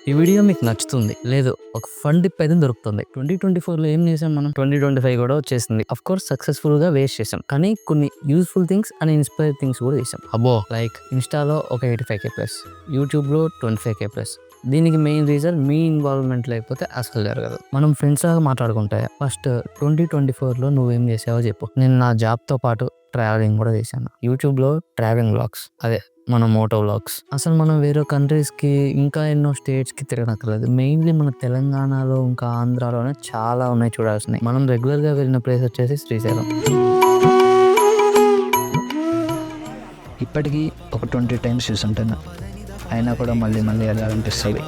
ఈ వీడియో మీకు నచ్చుతుంది. లేదు ఒక ఫన్ టిప్ అయితే దొరుకుతుంది. 2024లో ఏం చేసాం మనం? 2025 కూడా వచ్చేసింది. అఫ్‌కోర్స్ సక్సెస్‌ఫుల్‌గా వేస్ట్ చేసాం. కానీ కొన్ని useful things and inspire things కూడా చేసాం. అబ్బో! లైక్ ఇన్‌స్టాలో ఒక 85,000+, యూట్యూబ్‌లో 25,000+. దీనికి మెయిన్ రీజన్ మీ ఇన్వాల్వ్‌మెంట్ లేకపోతే అసలు జరగదు. మనం ఫ్రెండ్స్ లాగా మాట్లాడుకుంటే ఫస్ట్ 2024లో నువ్వేం చేసావో చెప్పు. నేను నా జాబ్‌తో పాటు ట్రావెలింగ్ కూడా చేశాను. యూట్యూబ్‌లో ట్రావెలింగ్ వ్లాగ్స్ అదే మన మోటో వ్లాగ్స్. అసలు మనం వేరే కంట్రీస్‌కి ఇంకా ఎన్నో స్టేట్స్‌కి తిరగనక్కర్లేదు. మెయిన్‌లీ మన తెలంగాణలో ఇంకా ఆంధ్రాలోనే చాలా ఉన్నాయి చూడాల్సినయి. మనం రెగ్యులర్‌గా వెళ్ళిన ప్లేస్ వచ్చేసి శ్రీశైలం. ఇప్పటికీ ఒక 20 టైమ్స్ చూసుంటాను. అయినా కూడా మళ్ళీ మళ్ళీ వెళ్ళాలనిపిస్తుంది.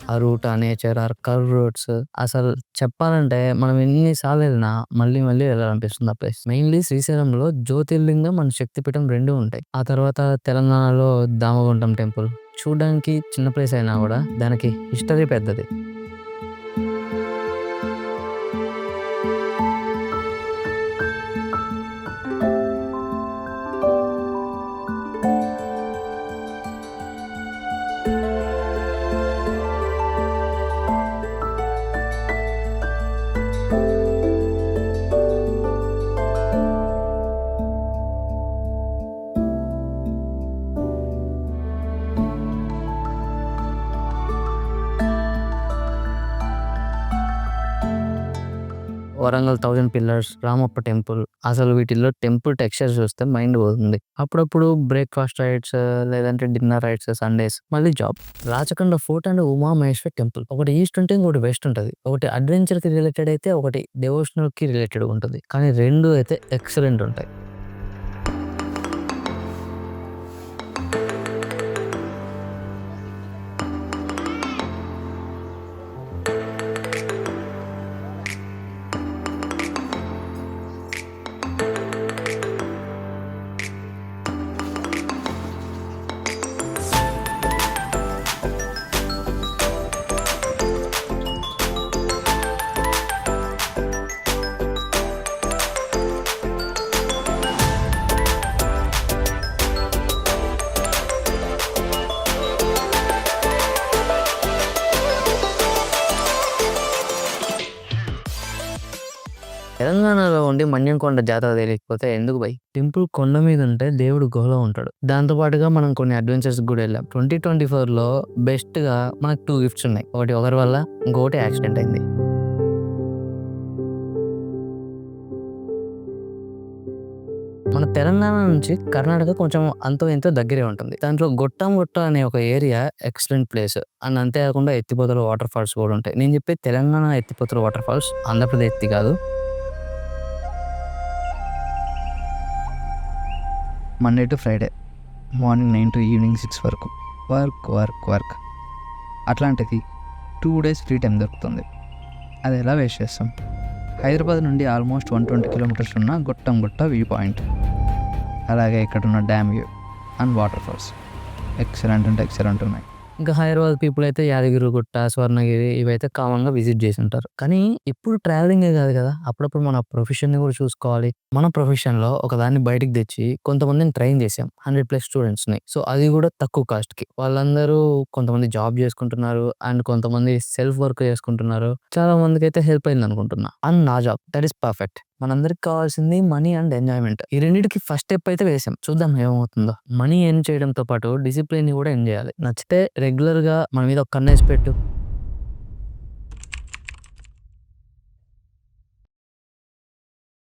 ఆ రూట్, ఆ నేచర్, ఆ కర్వ్ రోడ్స్ అసలు చెప్పాలంటే మనం ఎన్ని సార్లు వెళ్ళినా మళ్ళీ మళ్ళీ వెళ్ళాలనిపిస్తుంది ఆ ప్లేస్. మెయిన్‌లీ శ్రీశైలంలో జ్యోతిర్లింగం, మన శక్తిపీఠం 2 ఉంటాయి. ఆ తర్వాత తెలంగాణలో దామగుండం టెంపుల్. చూడ్డానికి చిన్న ప్లేస్ అయినా కూడా దానికి హిస్టరీ పెద్దది. Warangal 1000 pillars, Ramappa temple. అసలు వీటిల్లో టెంపుల్ టెక్స్చర్ చూస్తే మైండ్ పోతుంది. అప్పుడప్పుడు బ్రేక్‌ఫాస్ట్ రైడ్స్ లేదంటే డిన్నర్ రైడ్స్ సండేస్. మళ్ళీ job. Rachakonda fort and Uma Maheshwar temple. ఒకటి ఈస్ట్ ఉంటే ఇంకోటి వెస్ట్ ఉంటది. ఒకటి అడ్వెంచర్‌కి రిలేటెడ్ అయితే ఒకటి డివోషనల్‌కి రిలేటెడ్ ఉంటది. కానీ 2 అయితే ఎక్సలెంట్ ఉంటాయి. తెలంగాణలో ఉండి మన్యంకొండ జాతర తెలియకపోతే ఎందుకు బై? టెంపుల్ కొండ మీద ఉంటే దేవుడు గుహలో ఉంటాడు. దాంతో పాటుగా మనం కొన్ని అడ్వెంచర్స్ కూడా వెళ్ళాం. 2024లో బెస్ట్‌గా మనకు 2 గిఫ్ట్స్ ఉన్నాయి. ఒకటి ఒకరి వల్ల, ఇంకొకటి యాక్సిడెంట్ అయింది. మన తెలంగాణ నుంచి కర్ణాటక కొంచెం అంతో ఇంతో దగ్గరే ఉంటుంది. దాంట్లో గొట్టంగుట్ట అనే ఒక ఏరియా ఎక్సలెంట్ ప్లేస్. అండ్ అంతే కాకుండా ఎత్తిపోతల వాటర్ ఫాల్స్ కూడా ఉంటాయి. నేను చెప్పేది తెలంగాణ ఎత్తిపోతల వాటర్ ఫాల్స్, ఆంధ్రప్రదేశ్‌ది కాదు. Monday to Friday morning 9 to evening 6 వరకు వర్క్. అట్లాంటిది 2 days ఫ్రీ టైం దొరుకుతుంది. అది ఎలా వేస్ట్ చేస్తాం? హైదరాబాద్ నుండి ఆల్మోస్ట్ 120 కిలోమీటర్స్ ఉన్న గొట్టంగుట్ట వ్యూ పాయింట్, అలాగే ఇక్కడున్న dam view and water falls excellent ఉన్నాయి. ఇంకా హైదరాబాద్ పీపుల్ అయితే యాదగిరిగుట్ట, స్వర్ణగిరి ఇవైతే కామన్‌గా విజిట్ చేసుంటారు. కానీ ఎప్పుడు ట్రావెలింగే కాదు కదా! అప్పుడప్పుడు మన ప్రొఫెషన్‌ని కూడా చూసుకోవాలి. మన ప్రొఫెషన్‌లో ఒకదాన్ని బయటికి తెచ్చి కొంతమందిని ట్రైన్ చేసాం. 100+ స్టూడెంట్స్‌ని. సో, అది కూడా తక్కువ కాస్ట్‌కి. వాళ్ళందరూ కొంతమంది జాబ్ చేసుకుంటున్నారు. అండ్ కొంతమంది సెల్ఫ్ వర్క్ చేసుకుంటున్నారు. చాలా మందికైతే హెల్ప్ అయిందనుకుంటున్నా. అండ్ నా జాబ్ దట్ ఈస్ పర్ఫెక్ట్. మనందరికి కావాల్సింది మనీ అండ్ ఎంజాయ్‌మెంట్. ఈ రెండిటికి ఫస్ట్ స్టెప్ అయితే వేసాం. చూద్దాం ఏమవుతుందో. మనీ ఎర్న్ చేయడంతో పాటు డిసిప్లిన్‌ని కూడా ఎర్న్ చేయాలి. నచ్చితే రెగ్యులర్‌గా మన మీద ఒక కన్నేసి పెట్టు.